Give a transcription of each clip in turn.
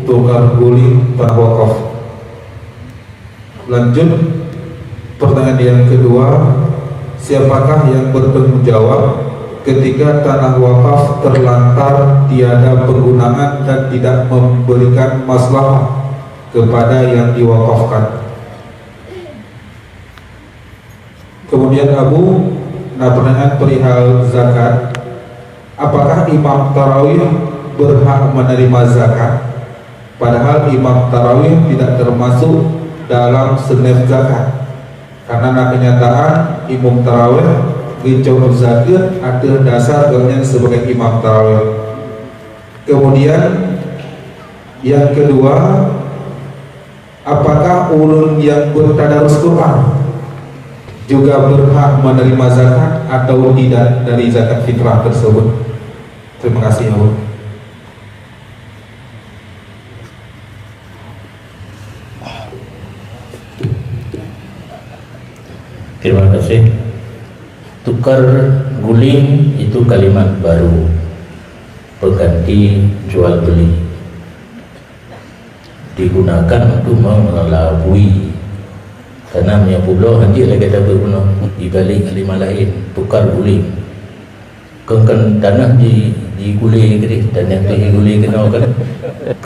tukar guling tanah wakaf. Lanjut pertanyaan yang kedua, siapakah yang bertanggung jawab ketika tanah wakaf terlantar, tiada penggunaan dan tidak memberikan maslahat kepada yang diwakafkan? Kemudian pertanyaan perihal zakat, apakah imam tarawih berhak menerima zakat? Padahal imam tarawih tidak termasuk dalam senef zakat, karena kenyataan imam tarawih ngicau zakat ada dasar dengan sebagai imam tarawih. Kemudian yang kedua, apakah ulun yang bertadarus Quran juga berhak menerima zakat atau tidak dari zakat fitrah tersebut? Terima kasih ya Allah. Terima kasih. Tukar guling itu kalimat baru, pengganti jual beli, digunakan untuk mengelabui. Karena punya pulau haji lagi ada berguna di balik kalimat lain, tukar guling. Kan tanah di gulai gitu, dan yang digulai kenal kan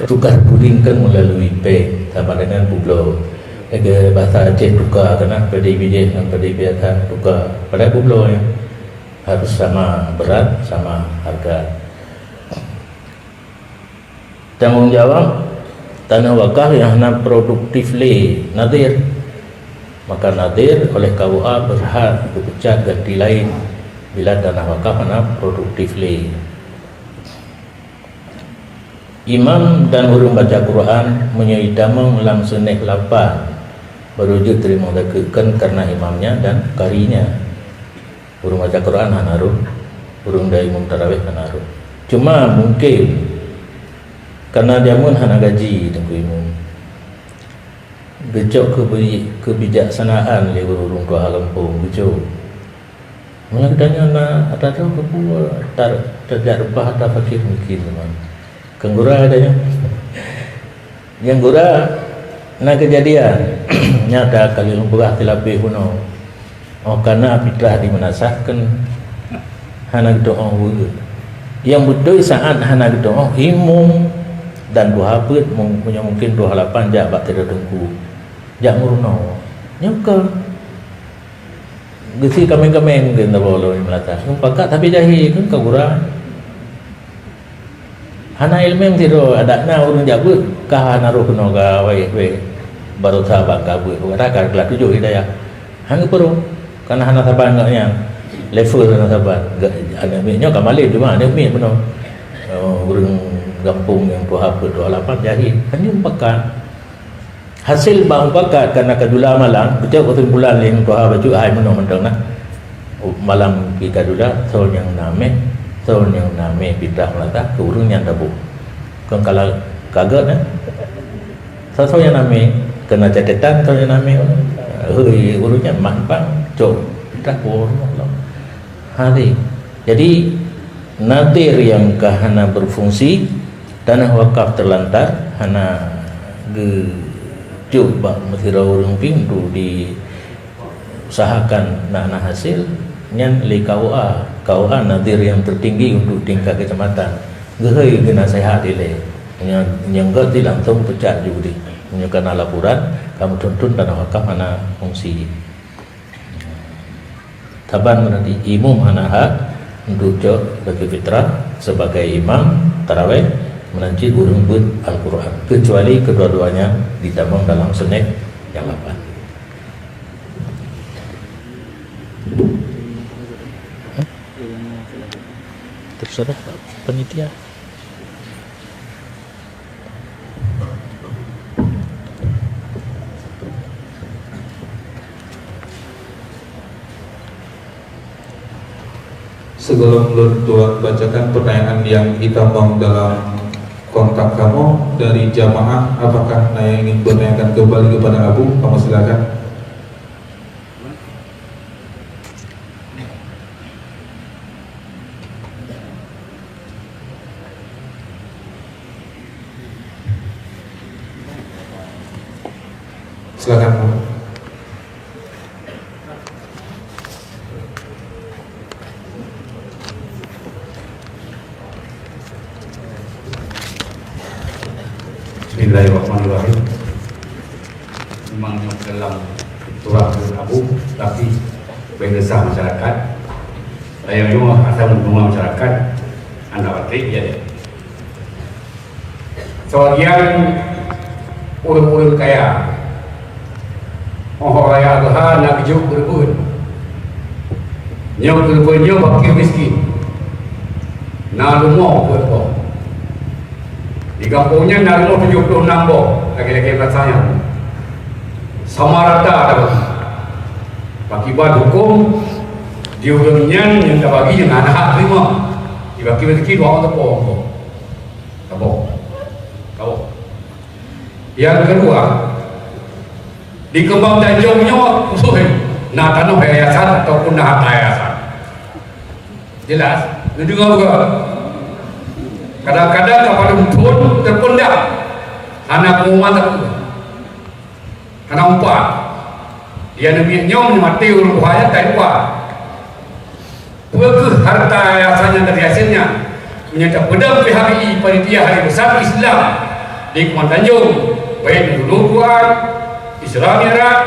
tukar guling kan melalui bank sama dengan pulau. Ada bahasa Aceh tukar kena pada biji dan pada biasa tukar pada pulau yang harus sama berat sama harga. Tanggung jawab tanah wakaf yang produktif nadir, maka nadir oleh KUA berhak berpecat ganti lain bila tanah wakaf produktif. Imam dan orang baca Quran menyaidamang langsung naik lapan baru dia terima zakatkan karena imamnya dan karinya. Orang baca Quran hanaruh, orang dari imam tarawih hanaruh. Cuma mungkin karena dia pun hana gaji tengku imam, gejok kebijaksanaan lewat orang tua Lampung gejok. Mula katanya nak ada tahu kepula tak rebah tak fakir mungkin teman. Kenggura adanya. Yang gura nak kejadian nyata kali lumburah tilapih kuno. Oh karena fitrah dimenasahkan hana doa wujud. Yang betul saat hana doa imum dan dua habit punya mungkin 28 jak bak tidak tengku. Jak murno. Nyokal. Gesi kami-kami mungkin tak boleh melatas. Pakat tapi jahil kan kagura. Hana ilmu tidak ada na urang jabut kah naruh kena gawe baru sahabat kabut katakan kelas 7 hidayah hang perlu karena hana sahabat enggaknya level hana sahabat ada minyak kamalin cuma ada min benar urang kampung yang tu apa 28 jahil hanya pekan hasil bang pakat karena kedula malam betul bulan yang tu baju ai menang mentang nah malam kita dula soal yang name tahun yang nama pindah melata ke urang yang dabu kan kalau kaget satu yang nama kena catatan tahun yang nama urangnya mampang cok pindah ke urang hari. Jadi nadir yang kahana berfungsi tanah wakaf terlantar hana coba mesira urang pintu diusahakan nak hasil nyan li KUA nadir yang tertinggi untuk tingkat kecamatan gehei kena sehat ile yang gak langsung pecat juga punya kena laporan kamu tuntun tanah wakaf mana fungsi taban nanti imam hana hak untuk jok bagi fitrah sebagai imam tarawih menanci urung but Al-Quran kecuali kedua-duanya ditambang dalam senek yang 8. Terserah panitia. Sebelum Tuan bacakan pertanyaan yang hitam dalam kontak kamu dari jamaah, apakah Naya ingin bertanyakan kembali kepada Abu? Kamu silakan. Silakan Bu. Bismillahirrahmanirrahim. Memang yang dalam turah Abu, tapi berdasar masyarakat, yang juga asal mengguna masyarakat, anda batik ya. Sebagian urut-urut kaya, raya Tuhan nak kejuk berbun, nyok berbun nyok bakir miskin, nak rumah berbun. Di kampungnya nak rumah 76 boh, lagi-lagi rasanya. Sama rata ada. Akibat hukum diurangnya yang tak bagi yang anak terima. Dibagi rezeki dua orang tepung. Kau. Yang kedua, di Kembang Tanjungnya usul nak tanah yayasan ataupun nak yayasan. Jelas? Dengar juga. Kadang-kadang kepada betul terpendak anak pengumuman terpendak karena umpat dia nabinya mati urut bahaya tak kuat berke harta yayasannya dari hasilnya menyatakan pedang PHBI panitia hari besar Islam di Kembang Tanjung baik dulu kuat Islam Irak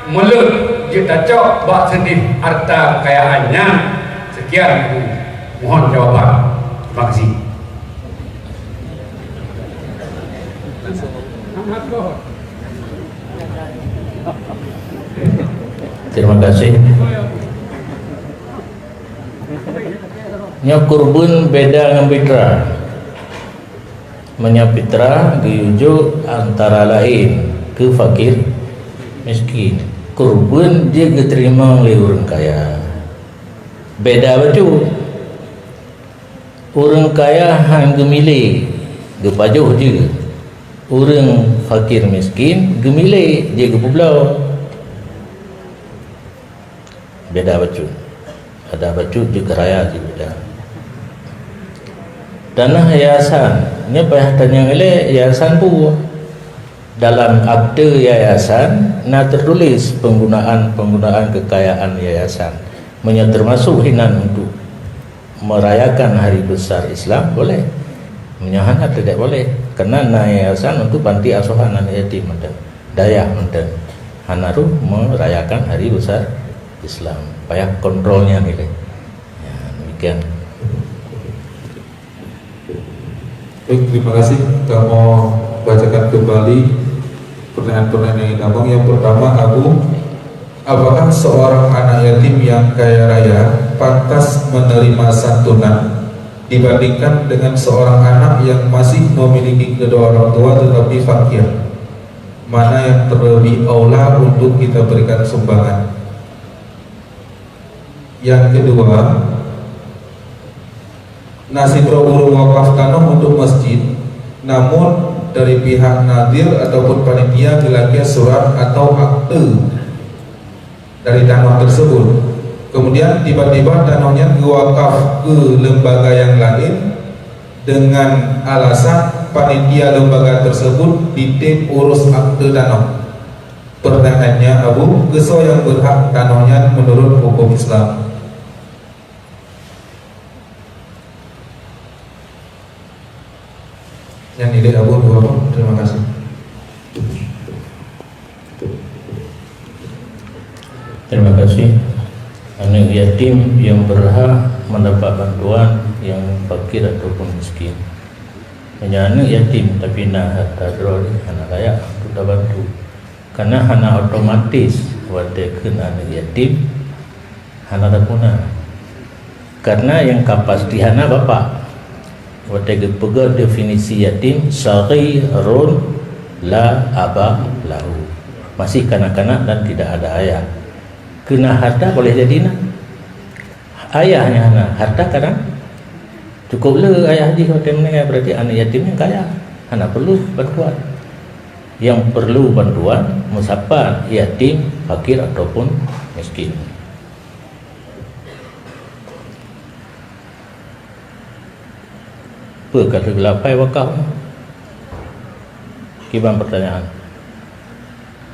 melut dia tak cok bak sedih harta kekayaannya. Sekian, mohon jawaban. Terima kasih. Terima kasih. Nya kurbun beda dengan fitra. Menya fitra diujuk antara lain ke fakir miskin. Kurbun dia diterima oleh orang kaya. Beda betul. Orang kaya hang gemilih, gepajuh je. Orang fakir miskin gemilih je gepulau. Beda betul. Ada betul juga raya je beda. Dana yayasan, ni payah tanya elok yayasan pun dalam akte yayasan nak tertulis penggunaan kekayaan yayasan, termasuk hinan untuk merayakan hari besar Islam boleh, menyahan tidak boleh, kerana yayasan untuk panti asuhan anak yatim dan daya dan hanaru merayakan hari besar Islam, payah kontrolnya ni. Ya, demikian. Baik, terima kasih. Kamu bacakan kembali pertanyaan-pertanyaan yang gampang. Yang pertama, Abu, apakah seorang anak yatim yang kaya raya pantas menerima santunan dibandingkan dengan seorang anak yang masih memiliki kedua orang tua tetapi fakir? Mana yang terlebih aula untuk kita berikan sumbangan? Yang kedua, nasib urung wakaf tanah untuk masjid, namun dari pihak nadir ataupun panitia dilakukan surat atau akte dari tanah tersebut, kemudian tiba-tiba tanahnya diwakaf ke lembaga yang lain dengan alasan panitia lembaga tersebut ditip urus akte tanah. Pertanyaannya, Abu, keso yang berhak tanahnya menurut hukum Islam? Yang nilai Abu dua. Terima kasih. Terima kasih. Anak yatim yang berhak mendapat bantuan yang fakir ataupun miskin. Hanya anak yatim tapi nak harta drol anak kaya untuk bantu. Karena hana otomatis wadekeun anak yatim hana tapuna. Karena yang kapas di hana bapak. Wadai pegang definisi yatim saghirun la aba lahu, masih kanak-kanak dan tidak ada ayah. Kena harta boleh jadi nak ayahnya nak harta kadang cukup le ayah di hotel ni, berarti anak yatim yang kaya anak perlu bantuan. Yang perlu bantuan musafir yatim, fakir ataupun miskin. Kata gelapai wakaf. Kibang pertanyaan.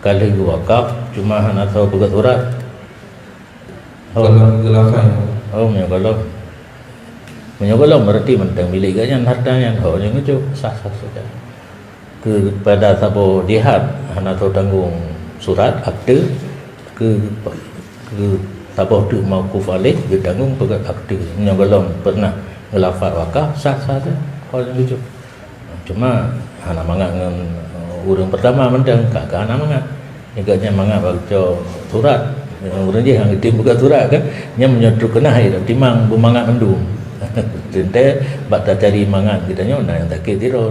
kali wakaf cuma hana tahu pegat urat. Kalau gelafan. Oh, menyogolam berarti mentang milik ganyan hartanya, yang itu sah-sah saja. Kepada sabo jihad hana tahu tanggung surat akte ke sabo tu mauquf alaih dia tanggung pegat akte. Menyogolam pernah ngelafat wakaf sah-sah saja. Yang itu. Cuma hana mangat dengan urang pertama mentang kakak hana mangat. Agaknya mangat baca surat. Urang je hang tim buka surat kan. Nya menyodok kena air timang bumangat mendung. Tente bak tak cari mangat kitanya yang tak kira